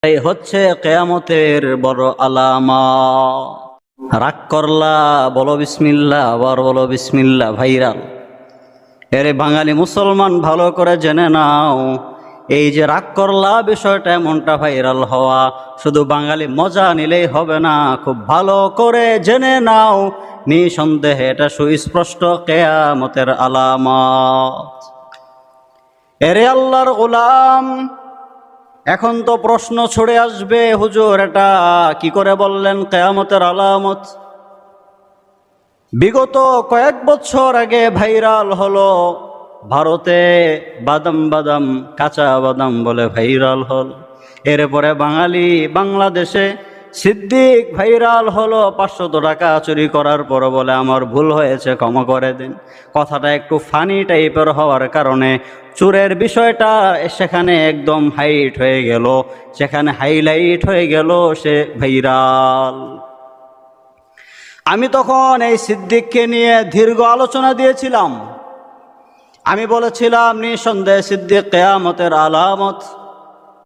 এই হচ্ছে কিয়ামতের বড় আলামত। রাগ করলা বলো বিসমিল্লাহ, আবার বলো বিসমিল্লাহ ভাইরাল। এরে বাঙালি মুসলমান ভালো করে জেনে নাও, এই যে রাগ করলা বিষয়টা এমনটা ভাইরাল হওয়া শুধু বাঙালি মজা নিলেই হবে না, খুব ভালো করে জেনে নাও, নিঃসন্দেহে এটা সুস্পষ্ট কিয়ামতের আলামত। এরে আল্লাহর গোলাম, এখন তো প্রশ্ন ছড়ে আসবে, হুজুর এটা কি করে বললেন কিয়ামতের আলামত? বিগত কয়েক বছর আগে ভাইরাল হলো, ভারতে বাদাম বাদাম কাঁচা বাদাম বলে ভাইরাল হল। এরপরে বাংলাদেশে সিদ্দিক ভাইরাল হলো 500 টাকা চুরি করার পর বলে আমার ভুল হয়েছে, ক্ষমা করে দিন। কথাটা একটু ফানি টাইপের হওয়ার কারণে চোরের বিষয়টা সেখানে একদম হাইট হয়ে গেল, সেখানে হাইলাইট হয়ে গেল, সে ভাইরাল। আমি তখন এই সিদ্দিককে নিয়ে দীর্ঘ আলোচনা দিয়েছিলাম। আমি বলেছিলাম নিঃসন্দেহে সিদ্দিক কিয়ামতের আলামত।